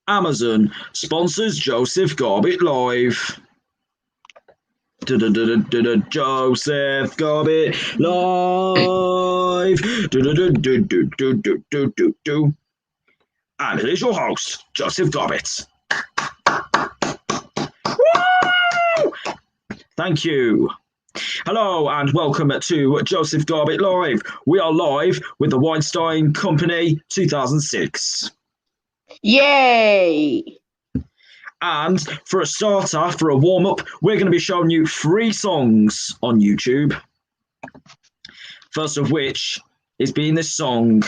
Amazon sponsors Joseph Garbett Live. Joseph Garbett Live. And here's your host, Joseph Garbett. Woo! Thank you. Hello and welcome to Joseph Garbett Live. We are live with the Weinstein Company 2006. Yay! And for a starter, for a warm-up, we're going to be showing you 3 songs on YouTube. First of which is being this song.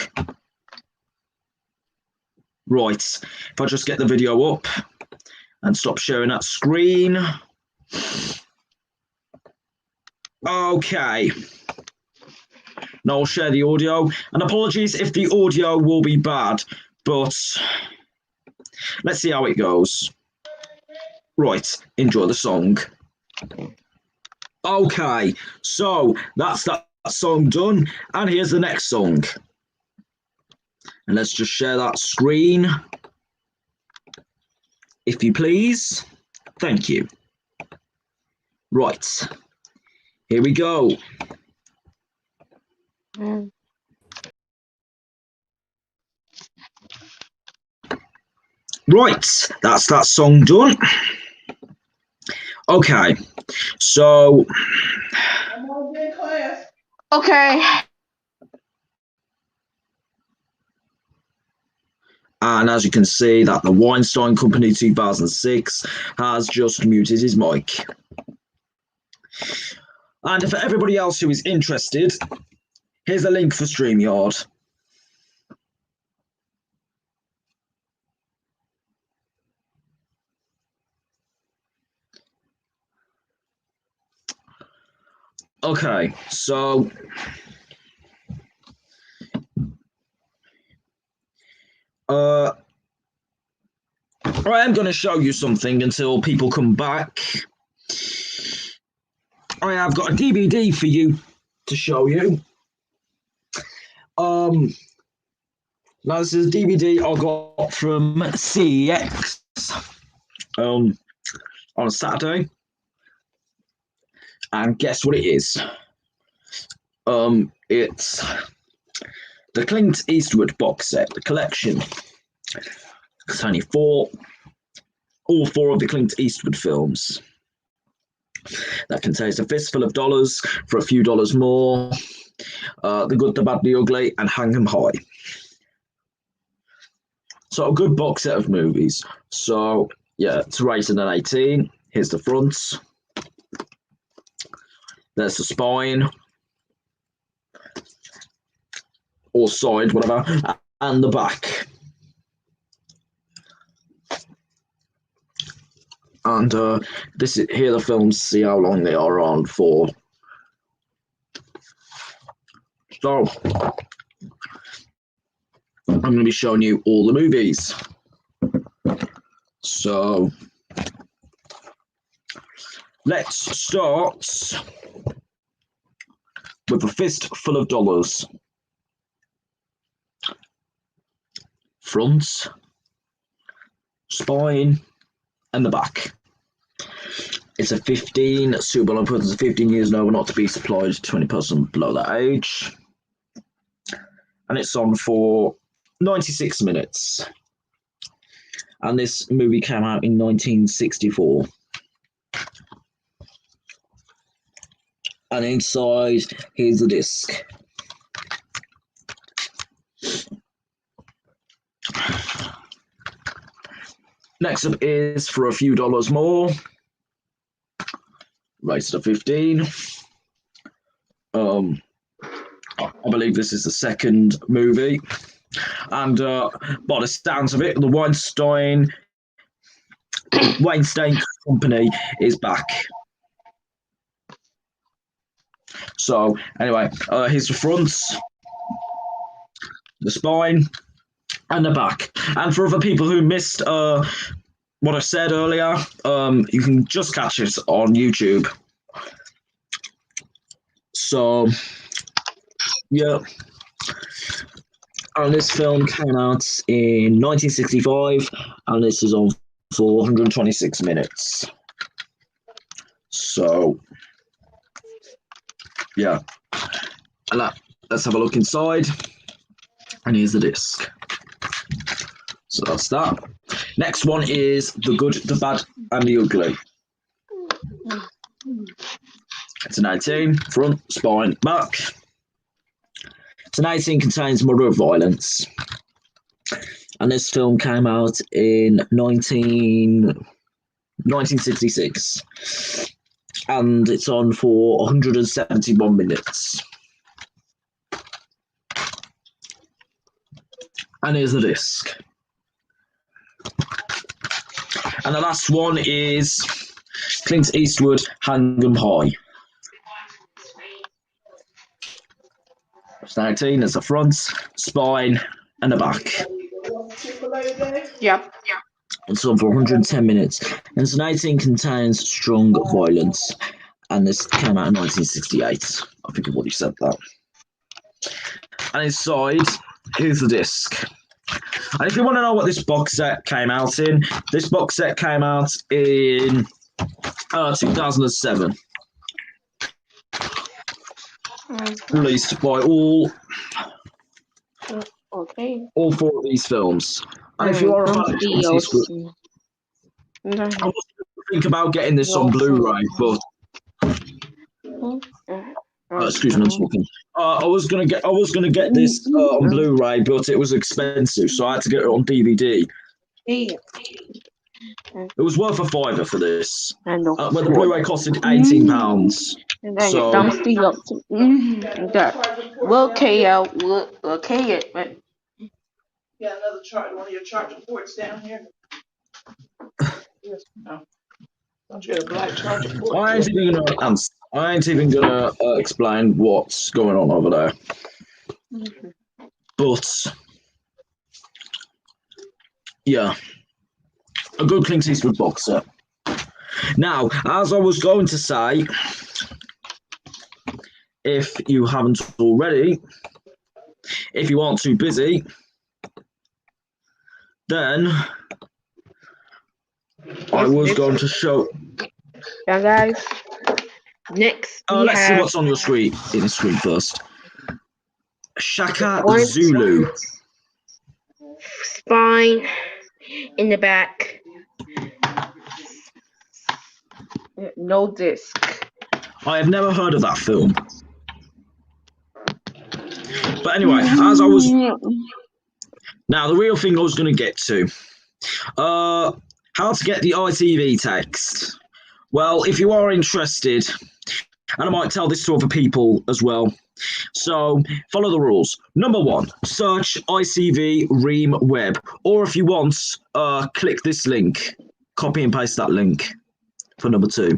Right, if I just get the video up and stop sharing that screen. Okay. Now I'll share the audio. And apologies if the audio will be bad, but let's see how it goes. Right, enjoy the song. Okay, so that's that song done. And here's the next song. And let's just share that screen. If you please. Thank you. Right. Here we go. Right, that's that song done. Okay, so. Okay. And as you can see, that the Weinstein Company 2006 has just muted his mic. And for everybody else who is interested, here's a link for StreamYard. Okay, so I am going to show you something until people come back. I have got a DVD for you to show you. Now this is a DVD I got from CEX on a Saturday. And guess what it is? It's the Clint Eastwood box set, the collection. It's only all 4 of the Clint Eastwood films. That contains A Fistful of Dollars for a few dollars more, The Good, the Bad, the Ugly, and Hang 'em High. So a good box set of movies. So yeah, it's rated at 18. Here's the front. There's the spine. Or side, whatever. And the back. And this is here the films, see how long they are on for. So I'm going to be showing you all the movies. So let's start with A Fistful of Dollars. Front, spine, and the back. It's a 15, suitable on persons 15 years and over, not to be supplied to any person below that age. And it's on for 96 minutes. And this movie came out in 1964. And inside, here's the disc. Next up is For a Few Dollars More. Rated at 15. I believe this is the second movie. And by the sounds of it, the Weinstein Company is back. So anyway, here's the front, the spine, and the back. And for other people who missed what I said earlier, you can just catch it on YouTube. So yeah. And this film came out in 1965, and this is on for 126 minutes. So, yeah. And let's have a look inside. And here's the disc. So that's that. Next one is The Good, the Bad, and the Ugly. It's an 18, front, spine, back. It's an 18, contains murder of violence. And this film came out in 1966. And it's on for 171 minutes. And here's the disc. And the last one is Clint Eastwood, Hang 'em High. It's 19, there's a front, spine, and a back. Yep. It's on for 110 minutes. And it's an 18, contains strong violence. And this came out in 1968. I think I've already said that. And inside, here's the disc. And if you want to know what this box set came out in, this box set came out in 2007. Released by all four of these films. And if you are a fan of Clint Eastwood, I was think about getting this on Blu-ray, but excuse me, I'm talking. I was gonna get this on Blu-ray, but it was expensive, so I had to get it on DVD. It was worth a £5 for this. When the Blu-ray costed £18. And then So, your thumbstick up to we'll okay it, but Yeah, another charge. One of your charger ports down here. Yes, no. Don't you get a black charger port? I ain't even gonna explain what's going on over there. But yeah, a good Clint Eastwood box set. Now, as I was going to say, if you haven't already, if you aren't too busy, then I was going to show. now guys, next Let's see what's on your screen. In the screen first. Shaka Zulu. Spine in the back. No disc. I have never heard of that film. But anyway, as I was... Now, the real thing I was going to get to. How to get the ITV text. Well, if you are interested, and I might tell this to other people as well, so follow the rules. Number 1, search ITV Ream Web. Or if you want, click this link. Copy and paste that link for number 2.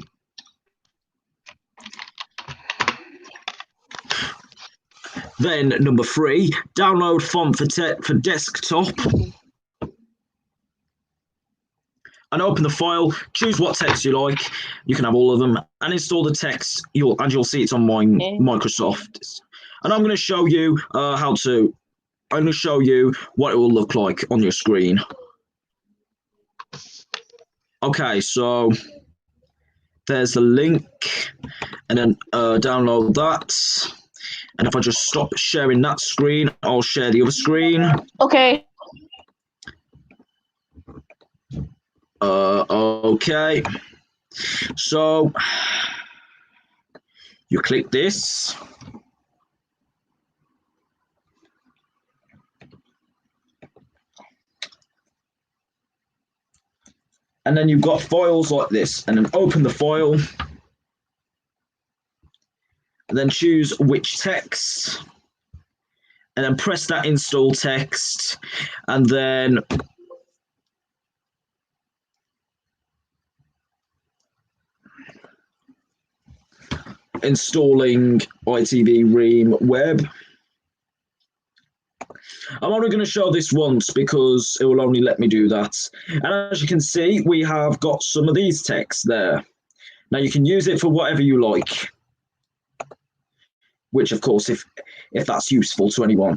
Then number 3, download font for desktop. And open the file, choose what text you like. You can have all of them, and install the text. You'll see it's on my Microsoft. And I'm going to show you I'm going to show you what it will look like on your screen. Okay, so there's the link, and then download that. And if I just stop sharing that screen, I'll share the other screen. Okay. Okay. So you click this. And then you've got files like this, and then open the file. And then choose which text, and then press that install text, and then installing ITV Ream Web. I'm only going to show this once because it will only let me do that. And as you can see, we have got some of these texts there. Now you can use it for whatever you like. Which, of course, if that's useful to anyone,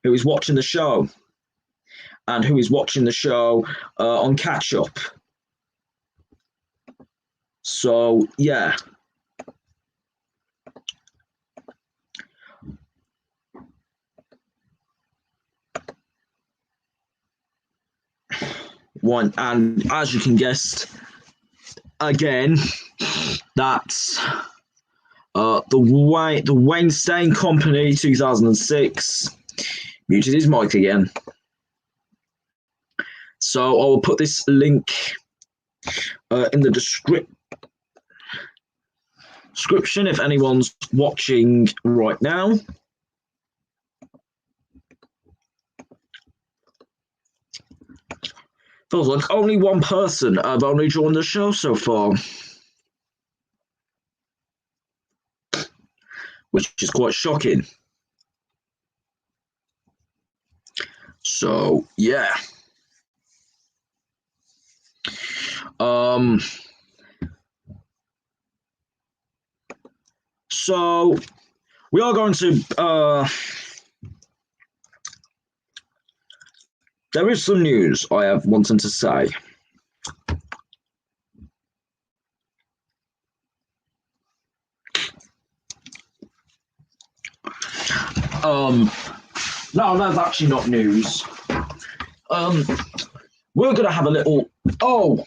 who is watching the show and who is watching the show on catch up. So yeah. One, and as you can guess, again, that's the Weinstein Company 2006. Muted his mic again. So I will put this link in the description if anyone's watching right now. Feels like only one person have only joined the show so far, which is quite shocking. So yeah. So we are going to there is some news I have wanted to say. No, that's actually not news. We're gonna have a little. Oh,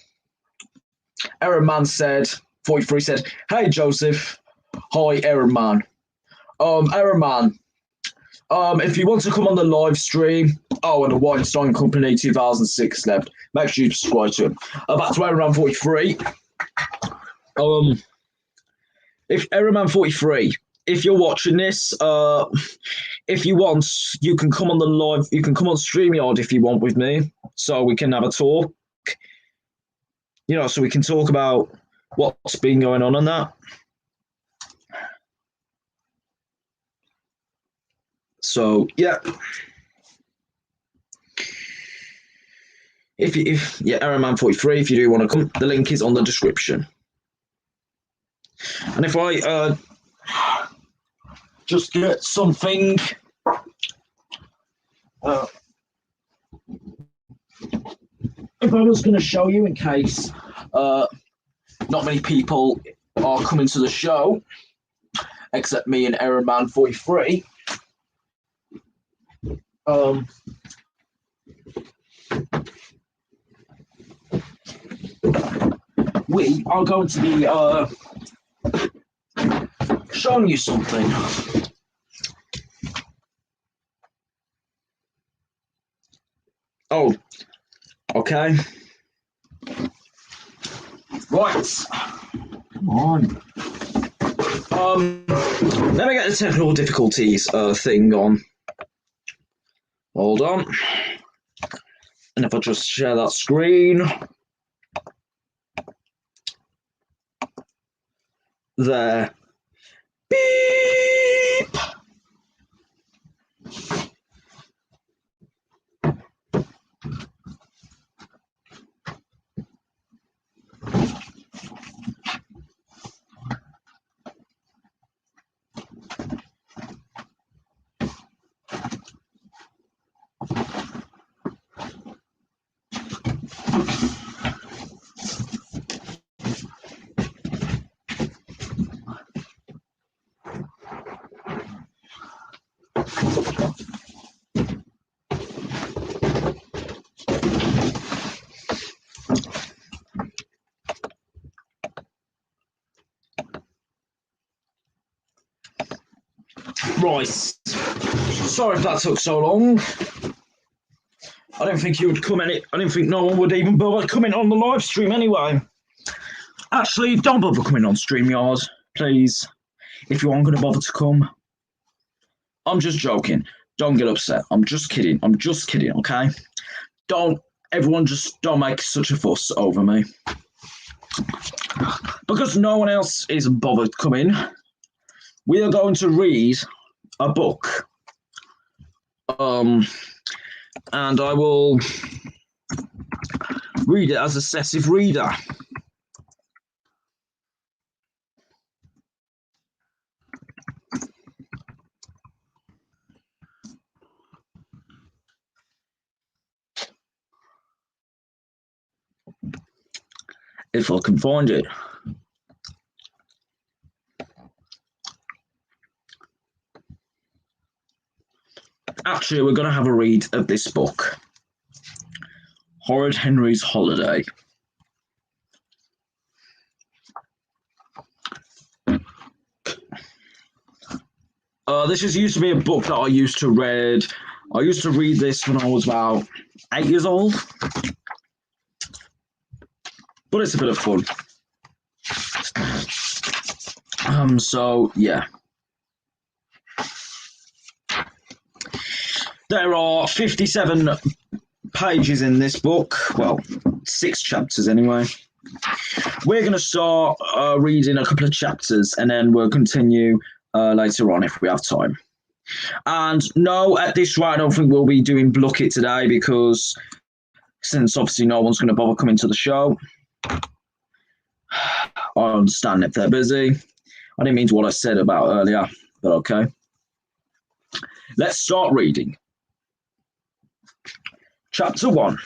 Aaron Man said. 43 said, "Hey Joseph, hi Aaron Man. Aaron Man, if you want to come on the live stream, and the Weinstein Company 2006 left. Make sure you subscribe to him. Back to Aaron Man 43. If Aaron Man 43, if you're watching this, if you want, you can come on the live. You can come on StreamYard if you want with me, so we can have a talk. So we can talk about what's been going on and that. So yeah, if Aaron Man 43, if you do want to come, the link is on the description. And if I just get something. If I was going to show you, in case not many people are coming to the show, except me and Aaron Man 43. We are going to be showing you something. Oh, okay. Right. Come on. Let me get the technical difficulties thing on. Hold on. And if I just share that screen. There. Beep. Right. Sorry if that took so long. I don't think you would come in. I didn't think no one would even bother coming on the live stream anyway. Actually, don't bother coming on StreamYard, please. If you aren't going to bother to come. I'm just joking. Don't get upset. I'm just kidding. Okay? Everyone just don't make such a fuss over me. Because no one else is bothered coming, we are going to read a book. And I will read it as a sessive reader. if I can find it. Actually, we're going to have a read of this book, Horrid Henry's Holiday. This used to be a book that I used to read. I used to read this when I was about 8 years old. But it's a bit of fun. So, yeah. There are 57 pages in this book. Well, 6 chapters anyway. We're going to start reading a couple of chapters and then we'll continue later on if we have time. And no, at this rate, I don't think we'll be doing Blooket today because since obviously no one's going to bother coming to the show, I understand if they're busy. I didn't mean to what I said about earlier, but okay. Let's start reading. Chapter 1.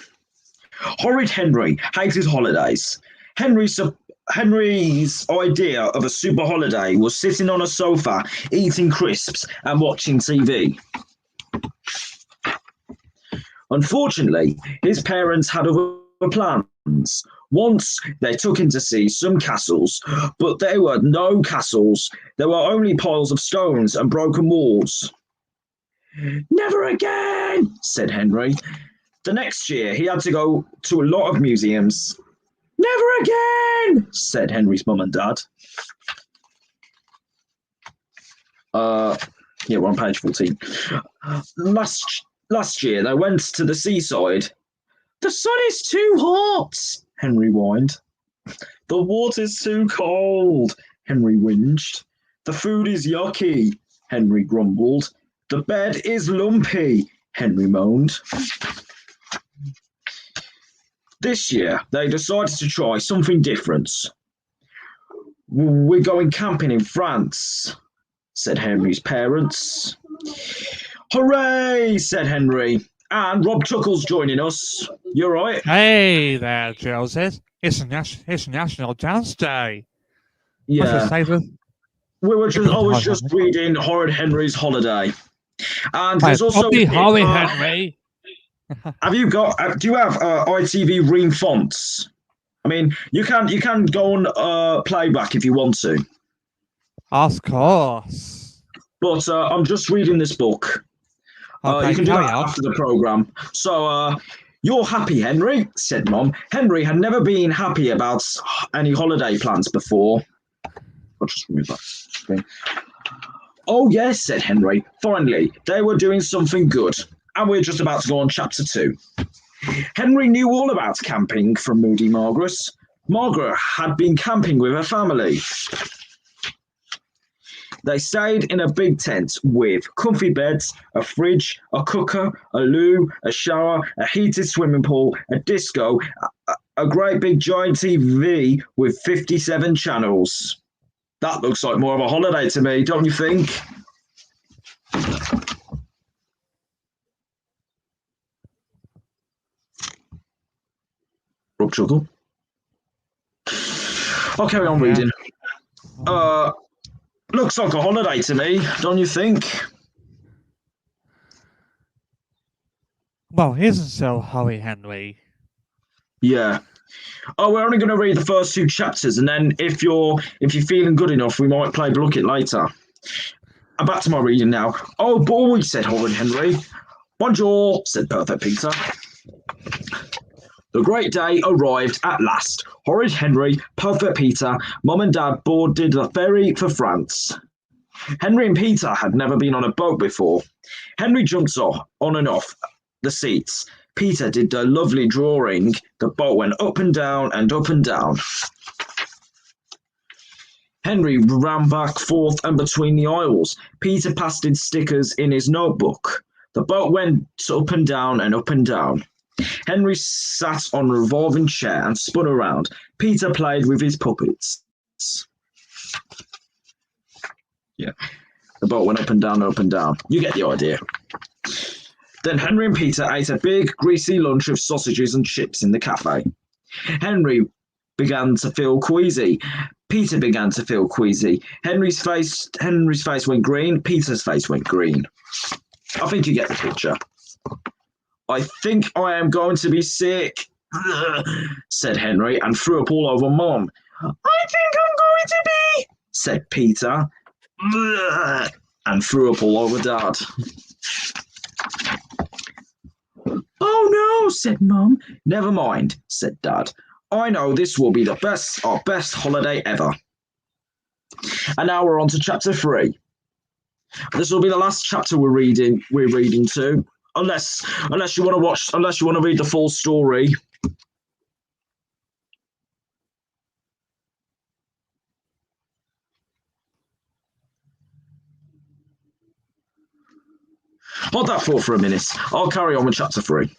Horrid Henry hates his holidays. Henry's idea of a super holiday was sitting on a sofa, eating crisps and watching TV. Unfortunately, his parents had other plans. Once they took him to see some castles, but there were no castles. There were only piles of stones and broken walls. "Never again," said Henry. The next year, he had to go to a lot of museums. "Never again," said Henry's mum and dad. Yeah, we're on page 14. Last year, they went to the seaside. "The sun is too hot," Henry whined. "The water's too cold," Henry whinged. "The food is yucky," Henry grumbled. "The bed is lumpy," Henry moaned. This year, they decided to try something different. "We're going camping in France," said Henry's parents. "Hooray," said Henry. "And Rob Chuckle's joining us. You're right." Hey there, Joseph. It's National Dance Day. Yeah. I was just reading Horrid Henry's Holiday. And there's also Horrid Henry. do you have ITV Ream fonts? I mean, you can go on playback if you want to. Of course. But I'm just reading this book. Okay, you can do that after the programme. So, "You're happy, Henry," said Mom. Henry had never been happy about any holiday plans before. I'll just remove that screen. "Oh, yes," said Henry. "Finally, they were doing something good. And we're just about to go on chapter 2. Henry knew all about camping from Moody Margaret. Margaret had been camping with her family. They stayed in a big tent with comfy beds, a fridge, a cooker, a loo, a shower, a heated swimming pool, a disco, a great big giant TV with 57 channels. That looks like more of a holiday to me, don't you think?" Rob Chuckle. I'll carry on reading. Looks like a holiday to me, don't you think? Well, isn't so, Horrid Henry? Yeah. We're only going to read the first 2 chapters, and then if you're feeling good enough, we might play Blooket later. I'm back to my reading now. "Oh boy," said Horrid Henry. "Bonjour," said Perfect Peter. The great day arrived at last. Horrid Henry, Perfect Peter, Mum and Dad boarded the ferry for France. Henry and Peter had never been on a boat before. Henry jumped on and off the seats. Peter did the lovely drawing. The boat went up and down and up and down. Henry ran back, forth and between the aisles. Peter pasted stickers in his notebook. The boat went up and down and up and down. Henry sat on a revolving chair and spun around. Peter played with his puppets. Yeah, the boat went up and down, up and down. You get the idea. Then Henry and Peter ate a big, greasy lunch of sausages and chips in the cafe. Henry began to feel queasy. Peter began to feel queasy. Henry's face went green. Peter's face went green. I think you get the picture. I think I am going to be sick, said Henry, and threw up all over Mum. I think I'm going to be, said Peter, and threw up all over Dad. Oh no, said Mum. Never mind, said Dad. I know this will be our best holiday ever. And now we're on to chapter 3. This will be the last chapter we're reading to. Unless you want to read the full story. Hold that thought for a minute. I'll carry on with chapter 3.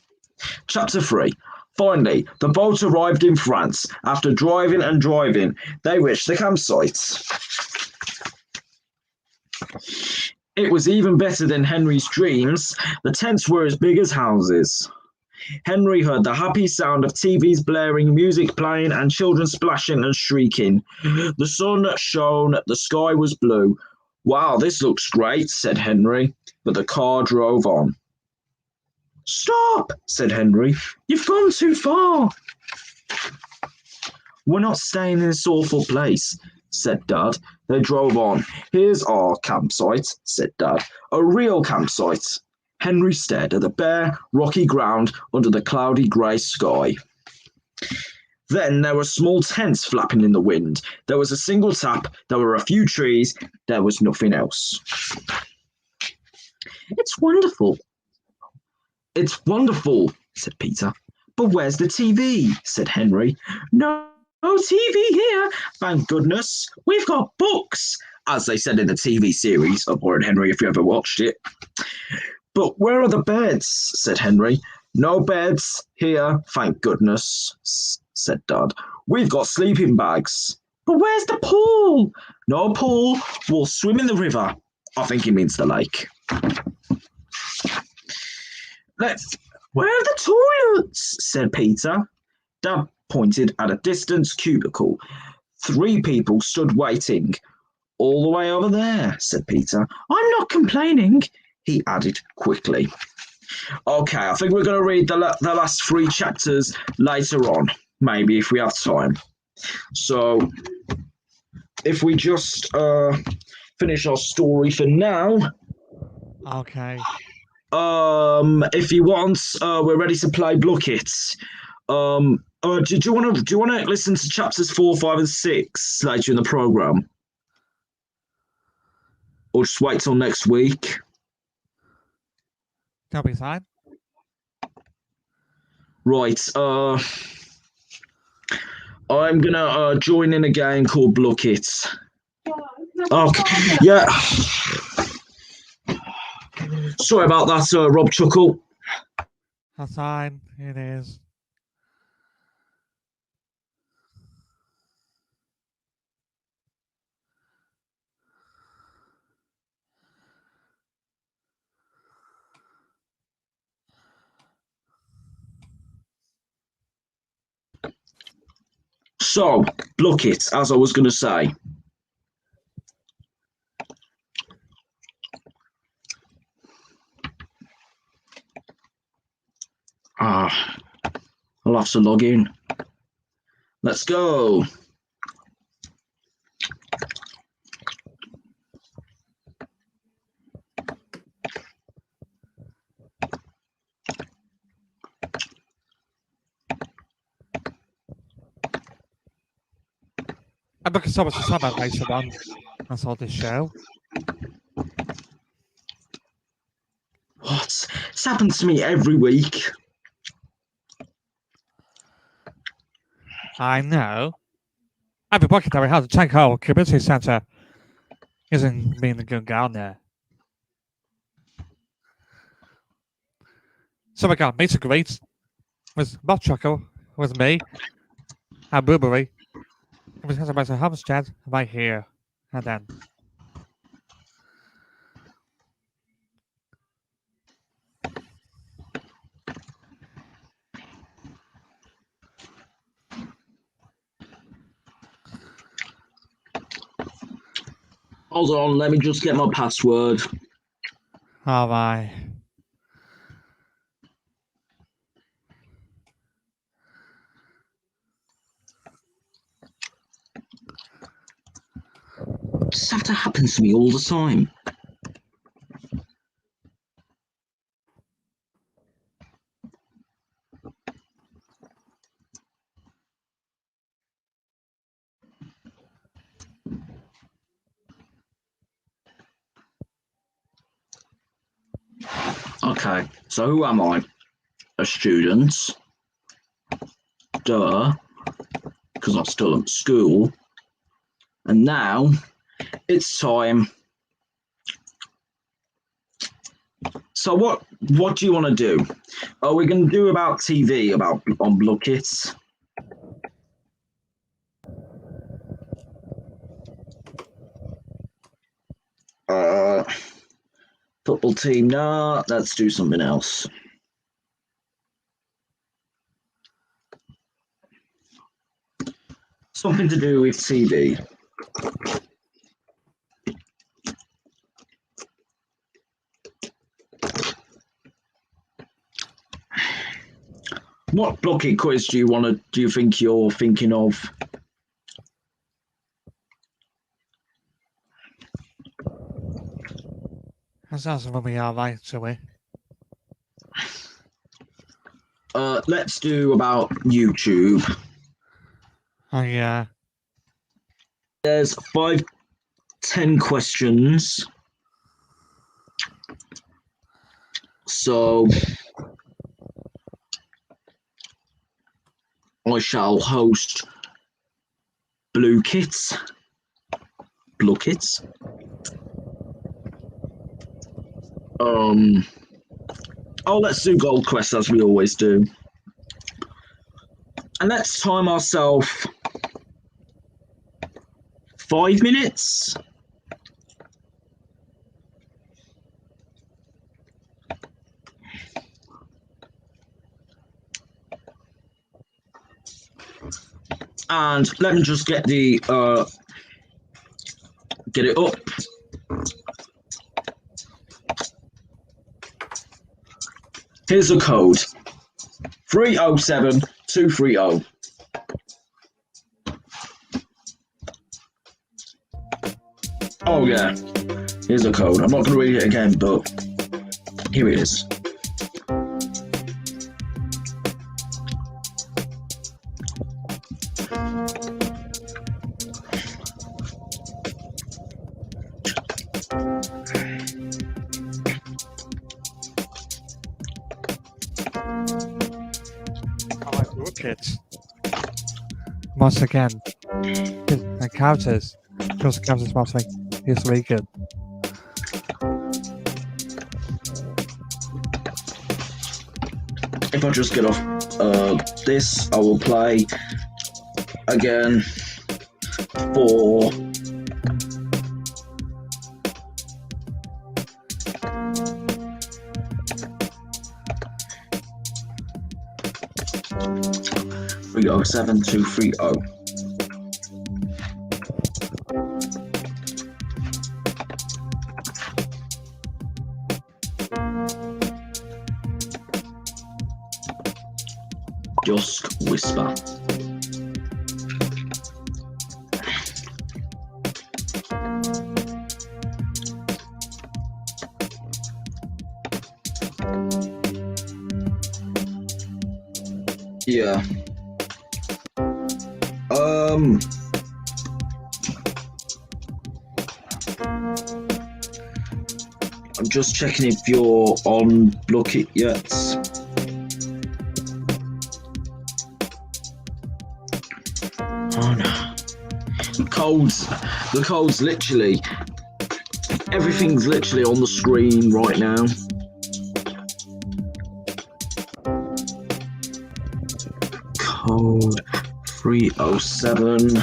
Chapter 3. Finally, the boat arrived in France. After driving and driving, they reached the campsite. It was even better than Henry's dreams. The tents were as big as houses. Henry heard the happy sound of TVs blaring, music playing, and children splashing and shrieking. The sun shone, the sky was blue. Wow, this looks great, said Henry, but the car drove on. Stop, said Henry. You've gone too far. We're not staying in this awful place, said Dad. They drove on. Here's our campsite, said Dad. A real campsite. Henry stared at the bare, rocky ground under the cloudy grey sky. Then there were small tents flapping in the wind. There was a single tap. There were a few trees. There was nothing else. It's wonderful. It's wonderful, said Peter. But where's the TV? Said Henry. No TV here, thank goodness. We've got books, as they said in the TV series of Horrid Henry, if you ever watched it. But where are the beds? Said Henry. No beds here, thank goodness, said Dad. We've got sleeping bags. But where's the pool? No pool. We'll swim in the river. I think he means the lake. Where are the toilets? Said Peter. Dad pointed at a distant cubicle. 3 people stood waiting. All the way over there, said Peter. I'm not complaining, he added quickly. Okay, I think we're going to read the last 3 chapters later on, maybe if we have time. So, if we just finish our story for now. Okay. If you want, we're ready to play Blooket. Do you want to listen to chapters 4, 5, and 6 later in the program, or just wait till next week? That'll be fine. Right. I'm gonna join in a game called Blooket. Okay. Yeah. Sorry about that, Rob Chuckle. That's fine. It is. So, Blooket, as I was going to say. I'll have to log in. Let's go. I'm looking so much to talk about later on. That's all this show. What? It's happened to me every week. I know. I've been working very hard to check our community centre isn't being a good girl there. So we got meet and greet with Bob Chuckle, with me, and Blueberry. It was about a homestead right here. And then Hold on, let me just get my password. All right. This have to happen to me all the time. Okay, so who am I? A student. Duh. Because I'm still at school. And now it's time. So what do you want to do? Are we going to do about TV on Blooket? Football team? Nah, let's do something else. Something to do with TV. What Blooket quiz do you think you're thinking of? That sounds really alright to me. Let's do about YouTube. Oh yeah. There's 10 questions. So I shall host Blooket. Let's do Gold Quest as we always do. And let's time ourselves 5 minutes. And let me just get it up. Here's the code. 307230. Oh yeah. Here's the code. I'm not gonna read it again, but here it is. Blooket. Once again, the characters. Just the characters must make this really good. If I just get off this, I will play again for three oh 7230. Just whisper. Yeah. I'm just checking if you're on Blooket yet. Oh no. The code's literally, everything's literally on the screen right now. Code 307.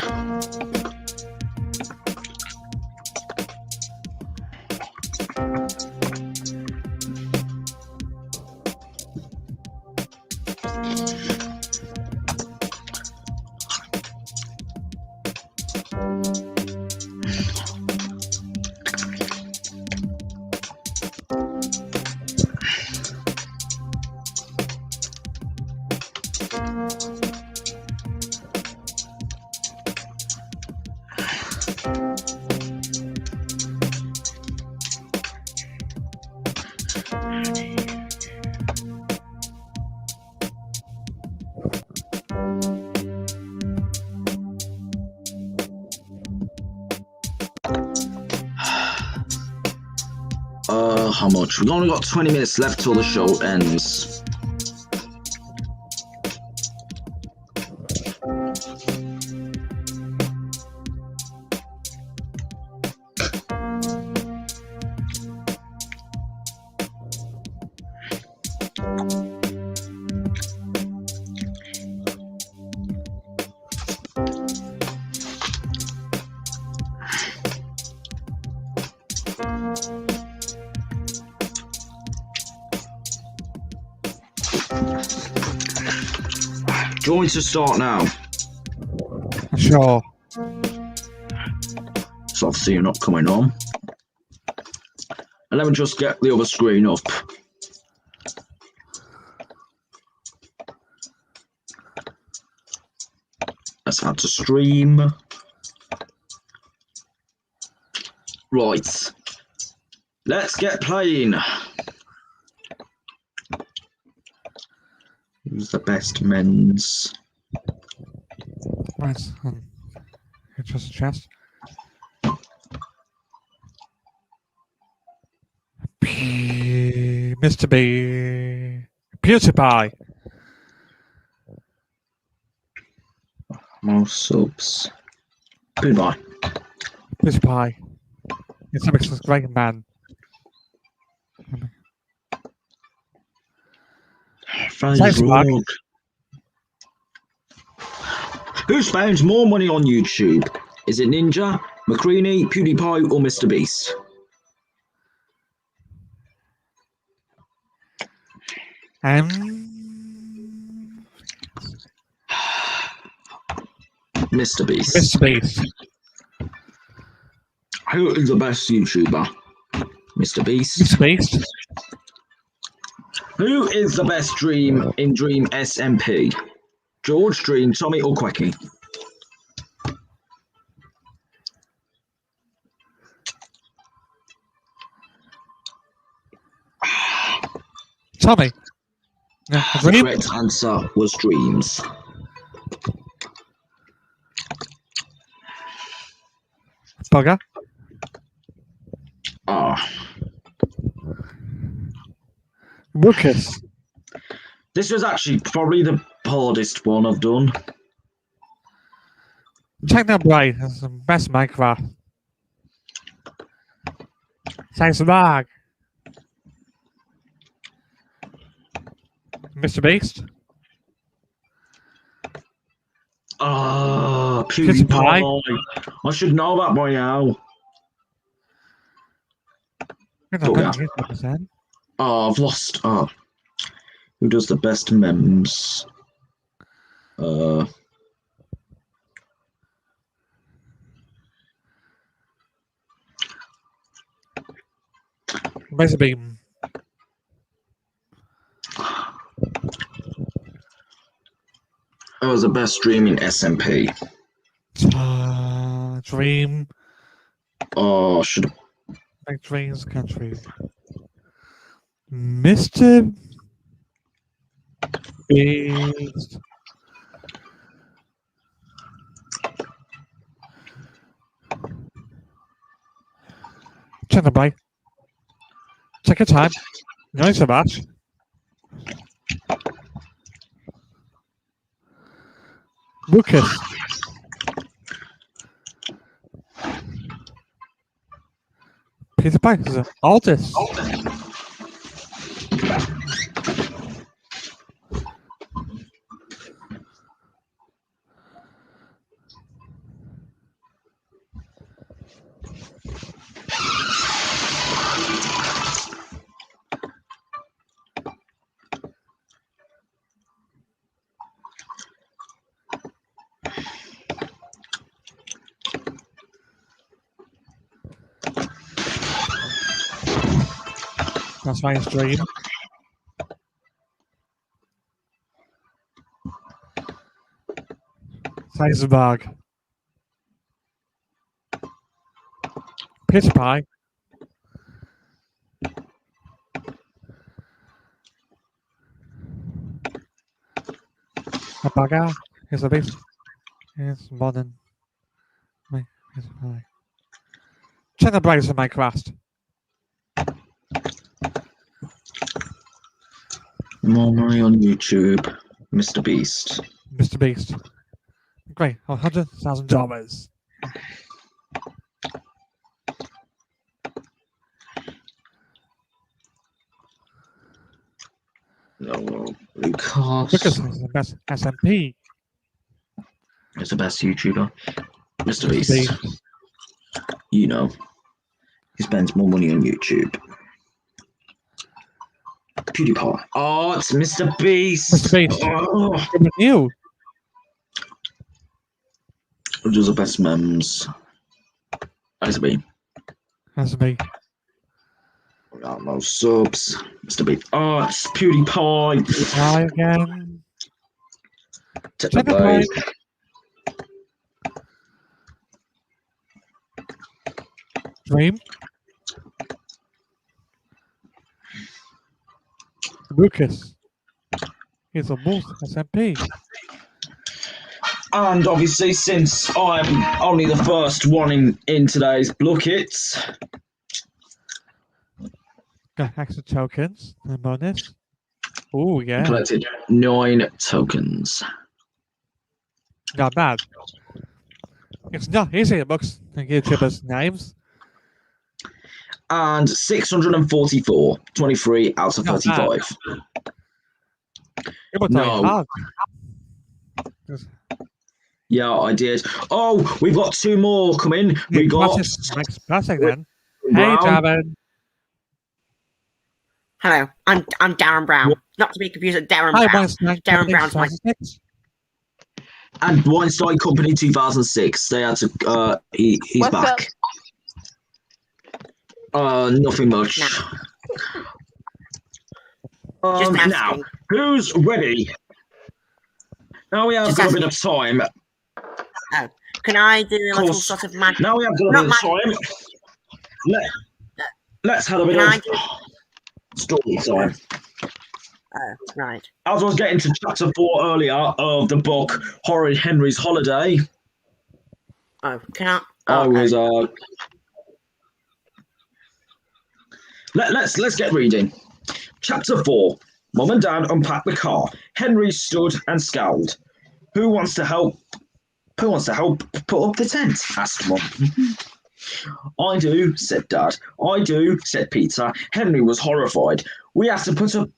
How much? We've only got 20 minutes left till the show ends. Do you want me to start now? Sure. So obviously you're not coming on. And let me just get the other screen up. Let's add to stream. Right. Let's get playing. Who's the best men's? Right. Just a chest. Mr. B. PewDiePie. More subs. Goodbye. PewDiePie. It's a mix of great man. Thanks, Rogue. Who spends more money on YouTube? Is it Ninja, McCreany, PewDiePie, or Mr. Beast? Mr. Beast. Mr. Beast. Who is the best YouTuber? Mr. Beast. Mr. Beast. Who is the best Dream in Dream SMP? George, Dream, Tommy, or Quecky? Tommy. Yeah, The Dream. correct answer was Dreams. Bugger. Ah. Lucas. This was actually probably the hardest one I've done. Technoblade is the best Minecraft. Thanks, Mark. Mr. Beast. Ah, PewDiePie. I should know that by now. Oh, I've lost. Oh. Who does the best memes? Mr. Beam. That was the best stream in SMP. Dream. Oh, should have. Like Dreams Country. Mr. Beast. Technoblade. Take your time. No so much. Lucas. PewDiePie is an artist. That's my dream. Heisenberg. Pizza pie. A burger is a base. It's modern. My pizza pie. Cheddar bread is in my crust. More money on YouTube. Mr. Beast. Mr. Beast. Great. $100,000. No, Lucas. Lucas is the best SMP. He's the best YouTuber. Mr. Mr. Beast. Beast. You know. He spends more money on YouTube. PewDiePie. Oh, it's Mr. Beast. Mr. Beast. Oh. Good with you. Who does the best memes? Has me. That's me. Without no subs. Mr. Beast. Oh, it's PewDiePie. Hi again. Technoblade. Dream. Lucas. He's a wolf SMP. And obviously, since I'm only the first one in today's Blooket, Got extra tokens and bonus. Oh, yeah. collected 9 tokens. Not bad. It's not easy to book YouTubers' names. And 644. 23 out of Not 35. It was No. hard. Yeah, I did. Oh, we've got 2 more coming. We got Max Classic then. Hey, Brown. Javin. Hello, I'm Darren Brown. Not to be confused with Darren Hi, Brown. Weinstein. Darren Brown's my... and Weinstein Company 2006. They had to. He's What's back. Nothing much. Just asking. Now, who's ready? Now we have Just got a bit of time. Can I do a little Course. sort of magic? Now we have got a bit of time. Let's have a bit Can I of do... story time. Oh, right. As I was getting to chapter 4 earlier of the book Horrid Henry's Holiday, Oh, can I... I Oh, was let's get reading. Chapter 4. Mum and Dad unpacked the car. Henry stood and scowled. Who wants to help put up the tent? Asked Mum. I do, said Dad. I do, said Peter. Henry was horrified. We have to put up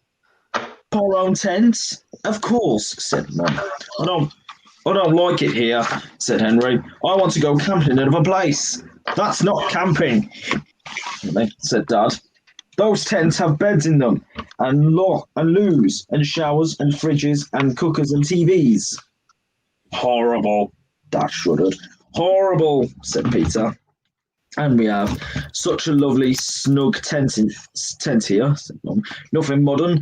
our own tents? Of course, said Mum. I don't like it here, said Henry. I want to go camping in another place. That's not camping, said Dad. Those tents have beds in them, and loos, and showers, and fridges, and cookers, and TVs. Horrible, Dad shuddered. Horrible, said Peter. And we have such a lovely, snug tent here, said Mum. Nothing modern,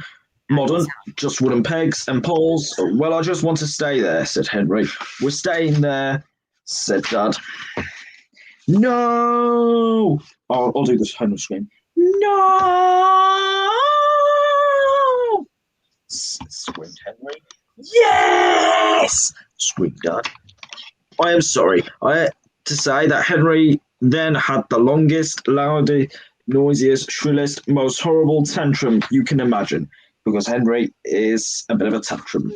just wooden pegs and poles. Well, I just want to stay there, said Henry. We're staying there, said Dad. No! I'll do this Henry scream. No! Screamed Henry. Yes! Screamed Dad. I am sorry. I had to say that Henry then had the longest, loudest, noisiest, shrillest, most horrible tantrum you can imagine. Because Henry is a bit of a tantrum.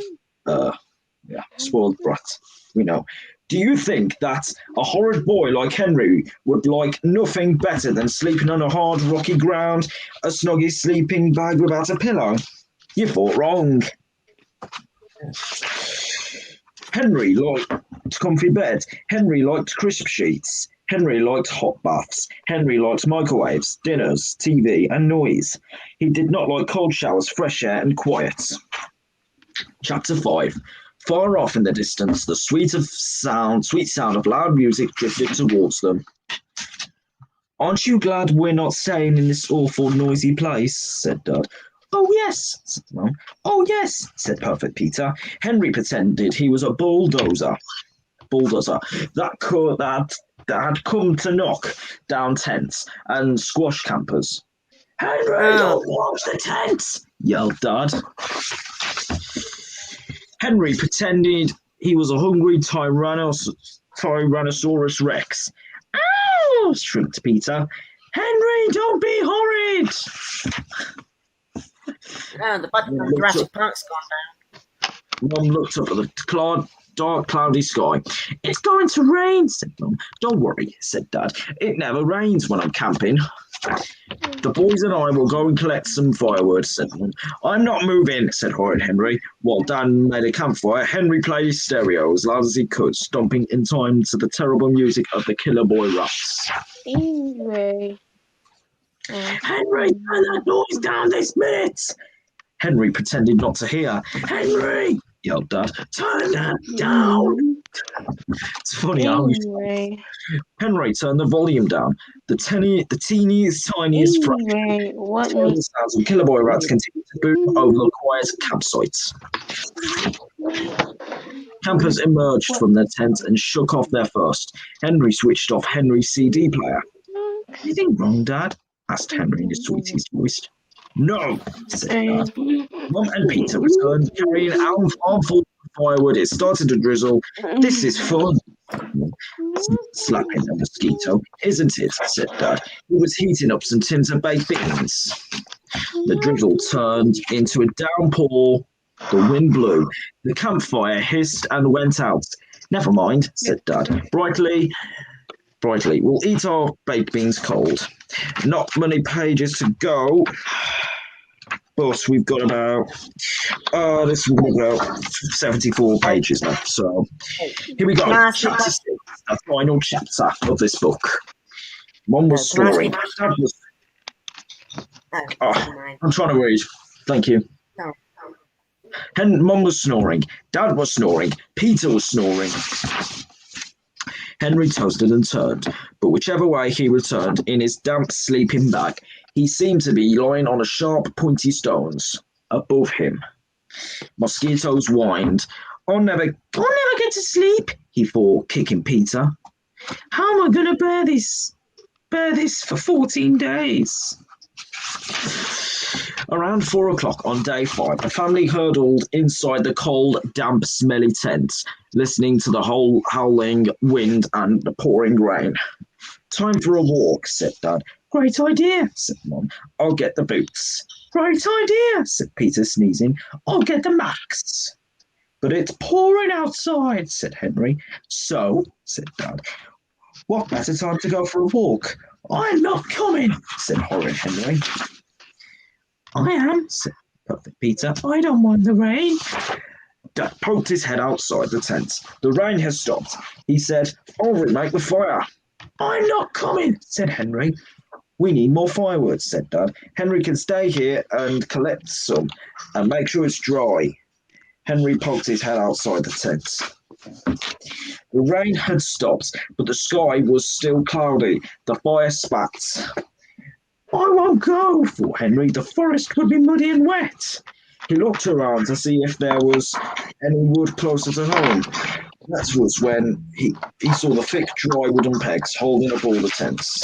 Spoiled brat. We know. Do you think that a horrid boy like Henry would like nothing better than sleeping on a hard, rocky ground, a snuggy sleeping bag without a pillow? You thought wrong. Henry liked comfy bed. Henry liked crisp sheets. Henry liked hot baths. Henry liked microwaves, dinners, TV, and noise. He did not like cold showers, fresh air, and quiet. Chapter 5. Far off in the distance, the sweet sound of loud music drifted towards them. Aren't you glad we're not staying in this awful, noisy place? Said Dad. Oh, yes, said Mum. Oh, yes, said Perfect Peter. Henry pretended he was a bulldozer. bulldozer that had come to knock down tents and squash campers. Henry, don't watch the tents! Yelled Dad. Henry pretended he was a hungry Tyrannosaurus Rex. Ow! Shrieked Peter. Henry, don't be horrid! The budget from Jurassic Park's gone down. Mum looked up at the dark, cloudy sky. It's going to rain, said Mum. Don't worry, said Dad. It never rains when I'm camping. The boys and I will go and collect some firewood, said Mum. I'm not moving, said Horrid Henry. While Dan made a campfire, Henry played his stereo as loud as he could, stomping in time to the terrible music of the Killer Boy Rats. Anyway. Henry, turn that noise down this minute! Henry pretended not to hear. Henry! Yelled Dad. Turn that down! It's funny how Henry turned the volume down. The teeniest, tiniest fraction. The sounds of Killer Boy Rats continued to boom over the quiet campsites. Campers emerged from their tents and shook off their thirst. Henry switched off Henry's CD player. Anything wrong, Dad? Asked Henry in his sweetest voice. No, said Dad. Mum and Peter returned carrying armfuls of firewood. It started to drizzle. This is fun. Slapping a mosquito, isn't it? Said Dad. He was heating up some tins of baked beans. The drizzle turned into a downpour. The wind blew. The campfire hissed and went out. Never mind, said Dad. Brightly, we'll eat our baked beans cold. Not many pages to go, but we've got about 74 pages left. So here we go. Chapter 6, the final chapter of this book. Mum was snoring. Dad was... I'm trying to read. Thank you. Mum was snoring. Dad was snoring. Peter was snoring. Henry toasted and turned, but whichever way he returned in his damp sleeping bag, he seemed to be lying on a sharp, pointy stones above him. Mosquitoes whined. I'll never get to sleep, he thought, kicking Peter. How am I going to bear this for 14 days? Around 4 o'clock on day 5, the family huddled inside the cold, damp, smelly tent, listening to the howling wind and the pouring rain. Time for a walk, said Dad. Great idea, said Mum. I'll get the boots. Great idea, said Peter, sneezing. I'll get the max. But it's pouring outside, said Henry. So, said Dad, what better time to go for a walk? I'm not coming, said Horrid Henry. I am, said Perfect Peter. I don't mind the rain. Dad poked his head outside the tent. The rain has stopped. He said, I'll remake the fire. I'm not coming, said Henry. We need more firewood, said Dad. Henry can stay here and collect some and make sure it's dry. Henry poked his head outside the tent. The rain had stopped, but the sky was still cloudy. The fire spat. I won't go, thought Henry. The forest would be muddy and wet. He looked around to see if there was any wood closer to home. That was when he saw the thick, dry wooden pegs holding up all the tents.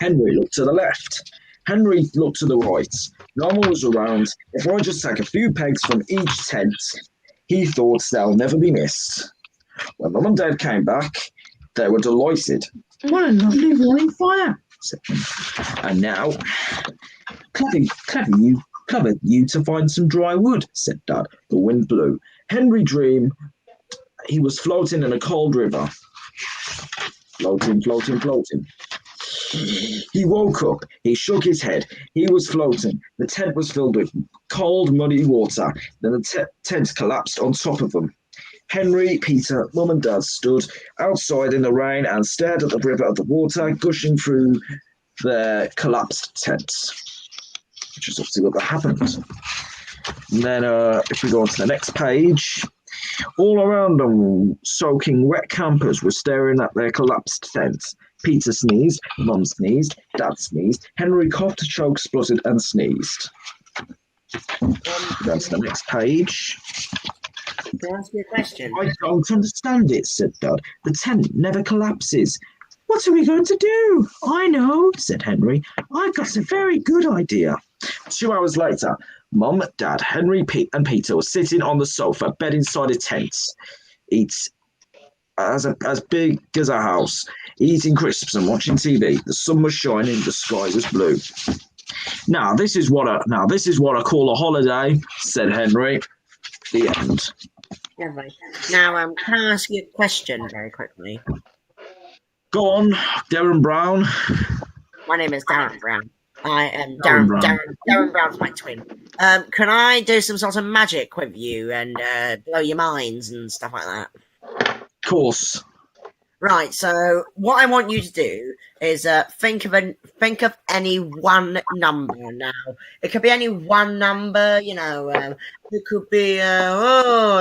Henry looked to the left. Henry looked to the right. No one was around. If I just take a few pegs from each tent, he thought they'll never be missed. When Mum and Dad came back, they were delighted. What a lovely roaring fire, said Henry. And now, clever you to find some dry wood, said Dad. The wind blew. Henry dreamed he was floating in a cold river. Floating, floating, floating. He woke up. He shook his head. He was floating. The tent was filled with cold, muddy water. Then the tent collapsed on top of them. Henry, Peter, Mum and Dad stood outside in the rain and stared at the river of the water gushing through their collapsed tents, which is obviously what happened. And then if we go on to the next page, all around them, soaking wet campers were staring at their collapsed tents. Peter sneezed, Mum sneezed, Dad sneezed, Henry coughed, choked, spluttered, and sneezed. Go to the next page. Can I ask you a question? I don't understand it, said Dad. The tent never collapses. What are we going to do? I know, said Henry. I've got a very good idea. 2 hours later, Mum, Dad, Henry, Pete, and Peter were sitting on the sofa, bed inside a tent. It's as big as a house, eating crisps and watching TV. The sun was shining, the sky was blue. Now this is what I call a holiday, said Henry. The end. Lovely. Now, can I ask you a question very quickly? Go on, Darren Brown. My name is Darren Brown. I am Darren Darren. Brown. Darren Brown's my twin. Can I do some sort of magic with you and blow your minds and stuff like that? Of course. Right. So what I want you to do is think of any one number. Now it could be any one number. You know, it could be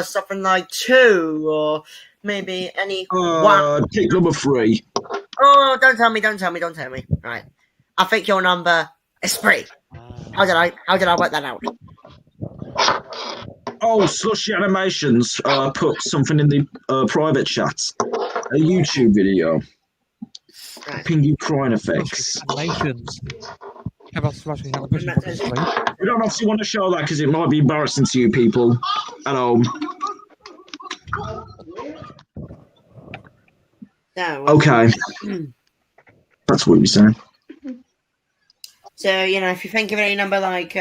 something like 2 or maybe any one. Pick number 3. Oh, don't tell me. Right. I think your number is 3. How did I work that out? Oh, Slushy Animations put something in the private chat. A YouTube video. Right. Pingu crying effects. Animations. About Slushy Animations. We don't obviously want to show that because it might be embarrassing to you people at home. So, Okay. That's what you're saying. So, you know, if you think of any number like,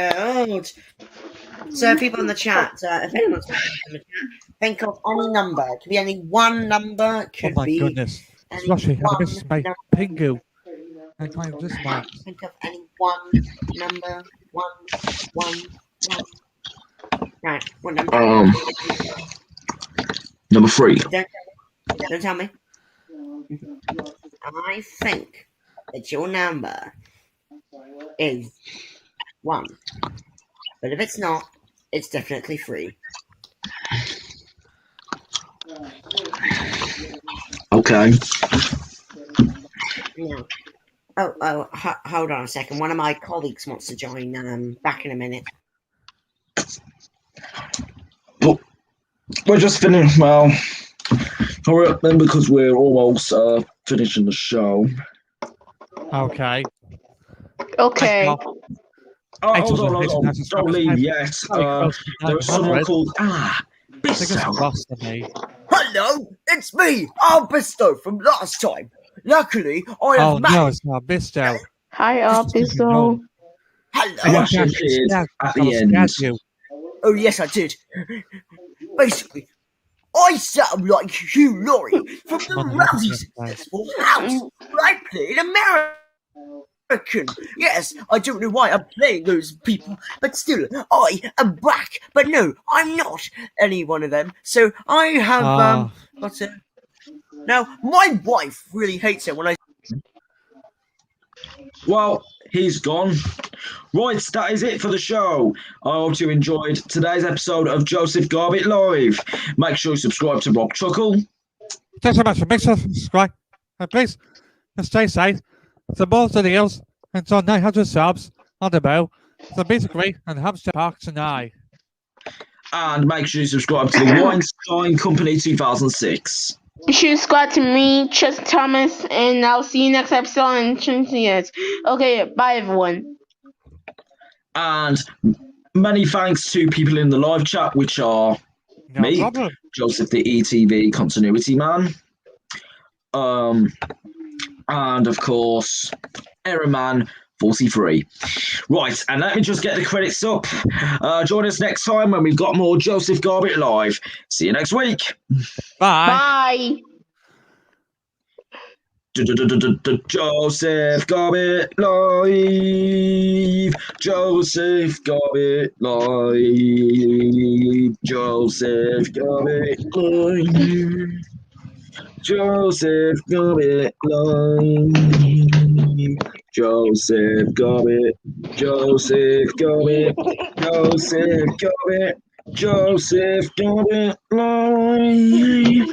so people in the chat, if anyone's in the chat, think of any number. It could be any one number. It could Oh my be goodness. any Slushy one Animations by number. Pingu. And kind of this man. Think of any one number. One. Right, what number? Number 3. Don't tell me. I think that your number is 1. But if it's not, it's definitely 3. Okay. No. Hold on a second. One of my colleagues wants to join. Back in a minute. Well, we're just finished. Well, hurry up then because we're almost finishing the show. Okay. Okay. Oh, hold on. Don't leave yet. There's someone called Bisto. Hello, it's me, Bisto from last time. Luckily, I have Oh no, it's not Bisto. Hi, Bisto. Hello. Watch your kids at the end. Oh yes, I did. Basically, I sound like Hugh Laurie from the Rousey Successful House. I played American. Yes, I don't know why I'm playing those people, but still, I am back. But no, I'm not any one of them. So I have got a. Now, my wife really hates it when I. Well, he's gone. Right, that is it for the show. I hope you enjoyed today's episode of Joseph Garbett Live. Make sure you subscribe to Rob Chuckle. Thanks so much. Make sure to subscribe. And please, stay safe. The balls to the hills. And so 900 subs on the bell. So basically, and Hampstead Park tonight. And make sure you subscribe to the Weinstein Company 2006. You should subscribe to me, Chester Thomas, and I'll see you next episode in 20 years. Okay, bye everyone. And many thanks to people in the live chat, which are No me, problem. Joseph the ETV Continuity Man, and of course, Errorman 43. Right, and let me just get the credits up. Join us next time when we've got more Joseph Garbett Live. See you next week. Bye. Bye. Joseph Garbett Live. Joseph Garbett Live. Joseph Garbett Live. Joseph Garbett Live. Joseph Garbett. Joseph Garbett. Joseph Garbett. Joseph Garbett Live.